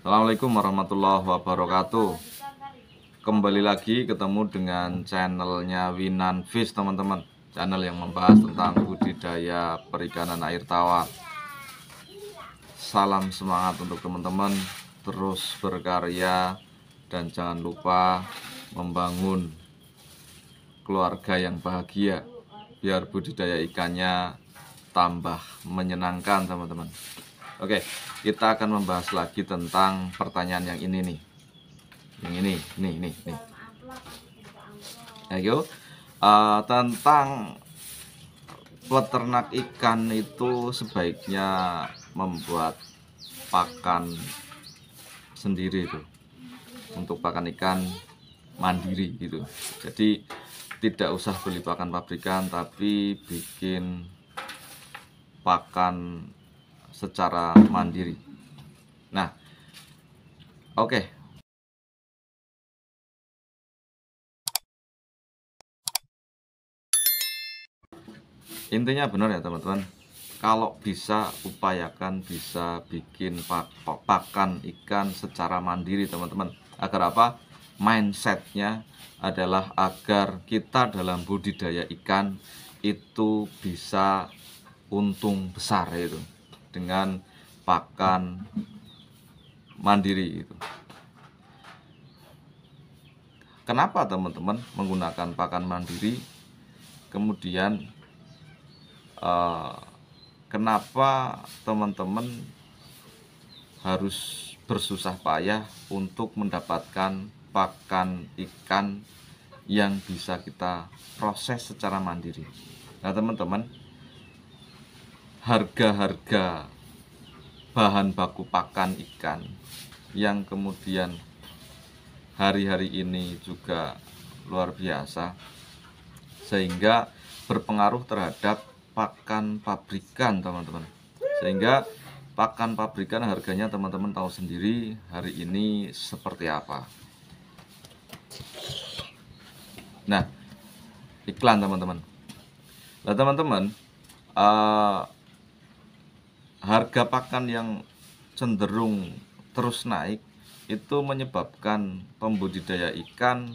Assalamualaikum warahmatullahi wabarakatuh. Kembali lagi ketemu dengan channelnya Winan Fish, teman-teman. Channel yang membahas tentang budidaya perikanan air tawar. Salam semangat untuk teman-teman, terus berkarya dan jangan lupa membangun keluarga yang bahagia biar budidaya ikannya tambah menyenangkan, teman-teman. Oke, kita akan membahas lagi tentang pertanyaan yang ini nih. Yang ini, nih. Ayo, tentang peternak ikan itu sebaiknya membuat pakan sendiri itu, untuk pakan ikan mandiri gitu. Jadi tidak usah beli pakan pabrikan, tapi bikin pakan secara mandiri. Nah, oke. Intinya benar ya teman-teman. Kalau bisa upayakan bisa bikin pakan ikan secara mandiri, teman-teman. Agar apa? Mindsetnya adalah agar kita dalam budidaya ikan itu bisa untung besar itu dengan pakan mandiri itu. Kenapa teman-teman menggunakan pakan mandiri? Kemudian kenapa teman-teman harus bersusah payah untuk mendapatkan pakan ikan yang bisa kita proses secara mandiri? Nah teman-teman, harga-harga bahan baku pakan ikan yang kemudian hari-hari ini juga luar biasa, sehingga berpengaruh terhadap pakan pabrikan, teman-teman. Sehingga pakan pabrikan harganya teman-teman tahu sendiri hari ini seperti apa. Nah, iklan teman-teman. Nah teman-teman, harga pakan yang cenderung terus naik itu menyebabkan pembudidaya ikan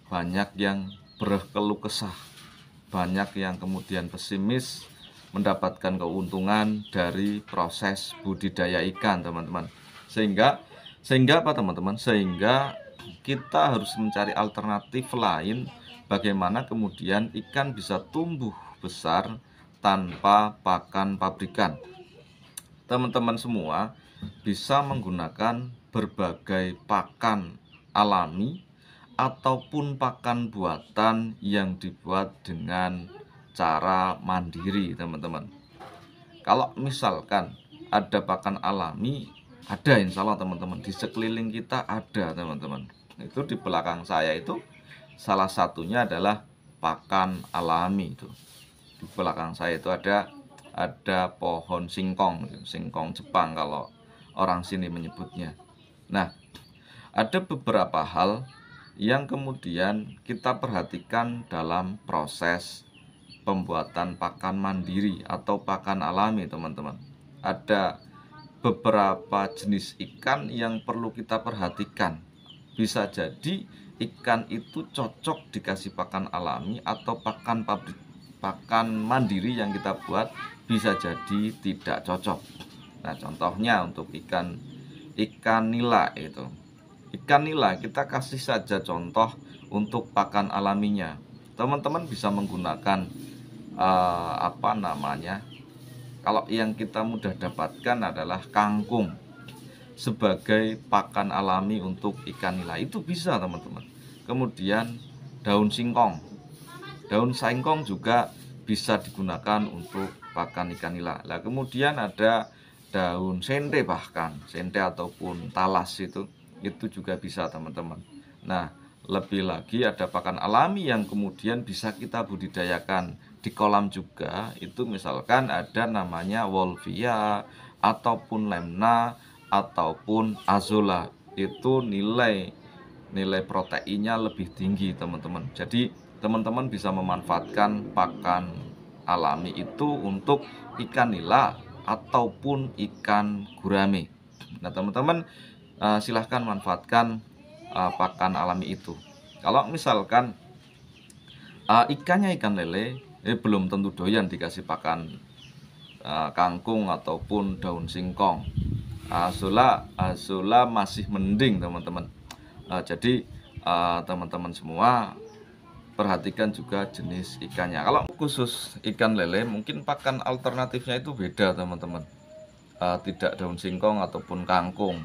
banyak yang berkeluh kesah, banyak yang kemudian pesimis mendapatkan keuntungan dari proses budidaya ikan, teman-teman. Sehingga apa teman-teman? Sehingga kita harus mencari alternatif lain bagaimana kemudian ikan bisa tumbuh besar tanpa pakan pabrikan. Teman-teman semua bisa menggunakan berbagai pakan alami ataupun pakan buatan yang dibuat dengan cara mandiri, teman-teman. Kalau misalkan ada pakan alami, ada insya Allah teman-teman, di sekeliling kita ada, teman-teman. Itu di belakang saya itu salah satunya adalah pakan alami itu. Di belakang saya itu ada pohon singkong Jepang kalau orang sini menyebutnya. Nah, ada beberapa hal yang kemudian kita perhatikan dalam proses pembuatan pakan mandiri atau pakan alami, teman-teman. Ada beberapa jenis ikan yang perlu kita perhatikan. Bisa jadi ikan itu cocok dikasih pakan alami atau pakan mandiri yang kita buat bisa jadi tidak cocok. Nah, contohnya untuk ikan nila itu. Ikan nila kita kasih saja contoh untuk pakan alaminya. Teman-teman bisa menggunakan kalau yang kita mudah dapatkan adalah kangkung sebagai pakan alami untuk ikan nila, itu bisa teman-teman. Kemudian daun singkong juga bisa digunakan untuk pakan ikan nila. Nah, kemudian ada daun sente, bahkan sente ataupun talas itu juga bisa, teman-teman. Nah, lebih lagi ada pakan alami yang kemudian bisa kita budidayakan di kolam juga. Itu misalkan ada namanya wolvia ataupun lemna ataupun azolla. Itu nilai proteinnya lebih tinggi, teman-teman. Jadi teman-teman bisa memanfaatkan pakan alami itu untuk ikan nila ataupun ikan gurame. Nah teman-teman, silahkan manfaatkan pakan alami itu. Kalau misalkan ikannya ikan lele, belum tentu doyan dikasih pakan kangkung ataupun daun singkong. Azolla masih mending teman-teman. Jadi teman-teman semua perhatikan juga jenis ikannya. Kalau khusus ikan lele, mungkin pakan alternatifnya itu beda teman-teman. Tidak daun singkong ataupun kangkung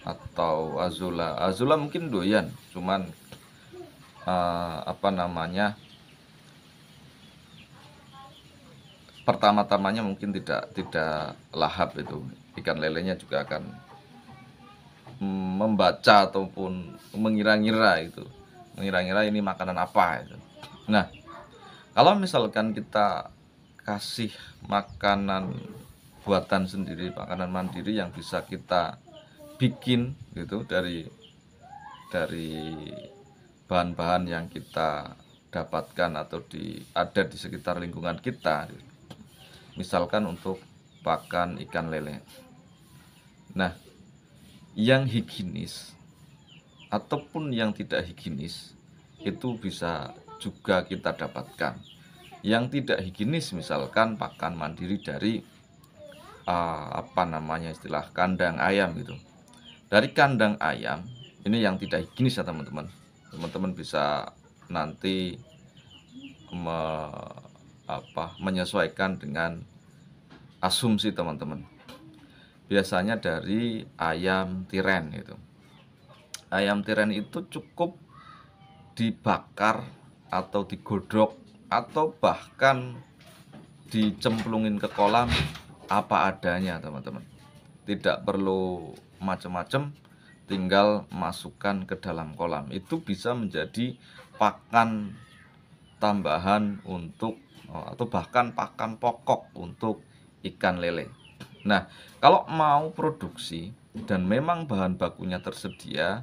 atau azolla. Azolla mungkin doyan, cuman apa namanya, pertama-tamanya mungkin tidak lahap itu. Ikan lelenya juga akan membaca ataupun mengira-ngira itu, mengira-ngira ini makanan apa itu. Nah, kalau misalkan kita kasih makanan buatan sendiri, makanan mandiri yang bisa kita bikin gitu dari bahan-bahan yang kita dapatkan atau ada di sekitar lingkungan kita, misalkan untuk pakan ikan lele. Nah, yang higienis ataupun yang tidak higienis itu bisa juga kita dapatkan. Yang tidak higienis misalkan pakan mandiri dari apa namanya, istilah kandang ayam gitu. Dari kandang ayam ini yang tidak higienis ya teman-teman. Teman-teman bisa nanti menyesuaikan dengan asumsi teman-teman. Biasanya dari ayam tiren gitu. Ayam tiren itu cukup dibakar atau digodok atau bahkan dicemplungin ke kolam apa adanya teman-teman. Tidak perlu macam-macam, tinggal masukkan ke dalam kolam. Itu bisa menjadi pakan tambahan untuk atau bahkan pakan pokok untuk ikan lele. Nah, kalau mau produksi dan memang bahan bakunya tersedia,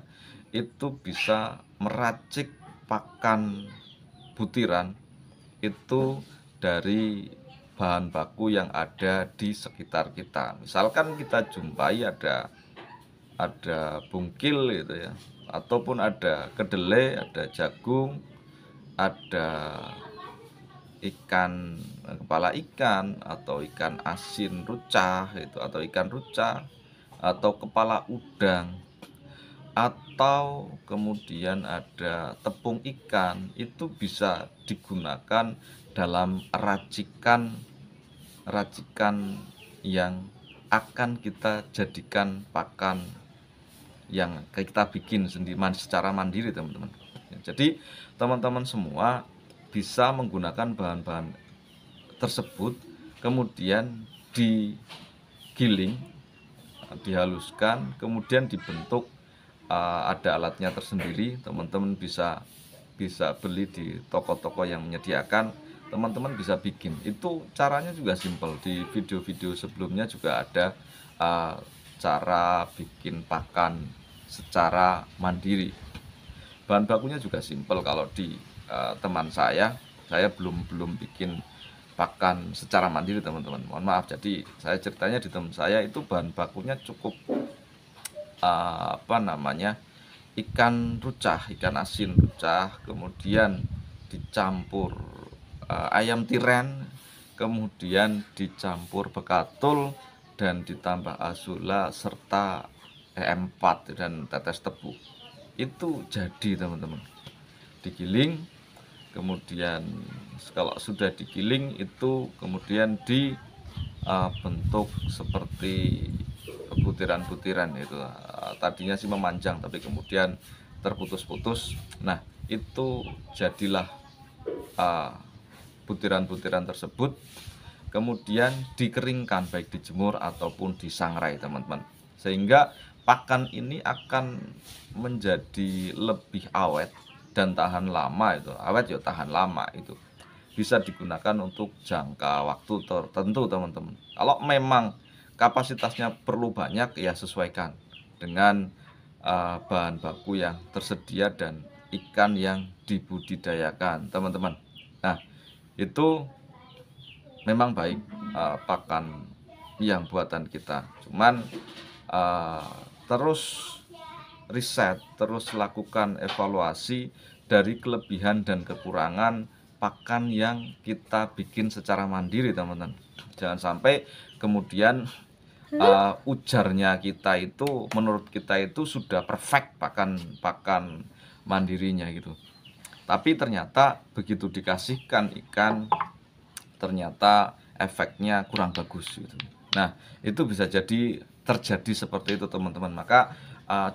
itu bisa meracik pakan butiran itu dari bahan baku yang ada di sekitar kita. Misalkan kita jumpai ada bungkil gitu ya, ataupun ada kedelai, ada jagung, ada ikan kepala ikan atau ikan asin rucah itu, atau ikan rucah atau kepala udang, atau kemudian ada tepung ikan, itu bisa digunakan dalam racikan yang akan kita jadikan pakan yang kita bikin sendiri secara mandiri teman-teman. Jadi teman-teman semua bisa menggunakan bahan-bahan tersebut, kemudian digiling, dihaluskan, kemudian dibentuk. Ada alatnya tersendiri, teman-teman bisa beli di toko-toko yang menyediakan. Teman-teman bisa bikin. Itu caranya juga simpel. Di video-video sebelumnya juga ada cara bikin pakan secara mandiri. Bahan bakunya juga simpel. Kalau di teman saya belum bikin pakan secara mandiri teman-teman, mohon maaf. Jadi saya ceritanya di teman saya itu bahan bakunya cukup apa namanya, ikan rucah, ikan asin rucah, kemudian dicampur ayam tiren, kemudian dicampur bekatul dan ditambah azolla serta E4 dan tetes tebu. Itu jadi teman-teman. Digiling, kemudian kalau sudah digiling itu kemudian dibentuk seperti butiran-butiran itu. Tadinya sih memanjang tapi kemudian terputus-putus. Nah, itu jadilah butiran-butiran tersebut, kemudian dikeringkan baik dijemur ataupun disangrai teman-teman, sehingga pakan ini akan menjadi lebih awet dan tahan lama. Itu awet ya tahan lama, itu bisa digunakan untuk jangka waktu tertentu teman-teman. Kalau memang kapasitasnya perlu banyak, ya sesuaikan dengan bahan baku yang tersedia dan ikan yang dibudidayakan teman-teman. Nah, itu memang baik pakan yang buatan kita, cuman terus riset, terus lakukan evaluasi dari kelebihan dan kekurangan pakan yang kita bikin secara mandiri, teman-teman. Jangan sampai kemudian ujarnya kita itu, menurut kita itu sudah perfect pakan mandirinya gitu. Tapi ternyata begitu dikasihkan ikan, ternyata efeknya kurang bagus gitu. Nah, itu bisa jadi terjadi seperti itu, teman-teman. Maka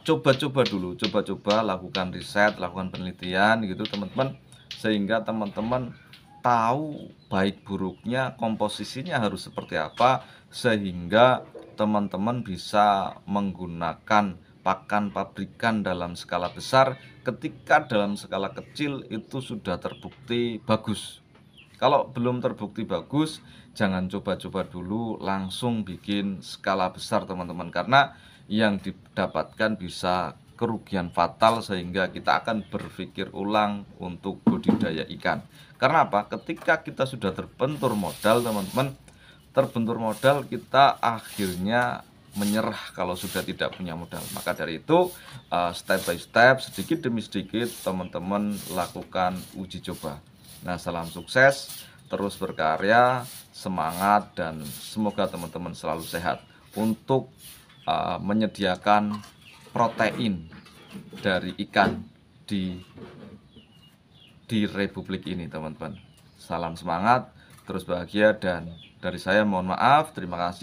coba-coba dulu, coba-coba lakukan riset, lakukan penelitian gitu, teman-teman, sehingga teman-teman tahu baik buruknya, komposisinya harus seperti apa, sehingga teman-teman bisa menggunakan pakan pabrikan dalam skala besar ketika dalam skala kecil itu sudah terbukti bagus. Kalau belum terbukti bagus, jangan coba-coba dulu langsung bikin skala besar, teman-teman, karena yang didapatkan bisa kerugian fatal sehingga kita akan berpikir ulang untuk budidaya ikan. Karena apa? Ketika kita sudah terbentur modal, teman-teman, kita akhirnya menyerah kalau sudah tidak punya modal. Maka dari itu, step by step, sedikit demi sedikit, teman-teman lakukan uji coba. Nah, salam sukses, terus berkarya, semangat, dan semoga teman-teman selalu sehat untuk menyediakan protein dari ikan di Republik ini, teman-teman. Salam semangat, terus bahagia, dan dari saya mohon maaf, terima kasih.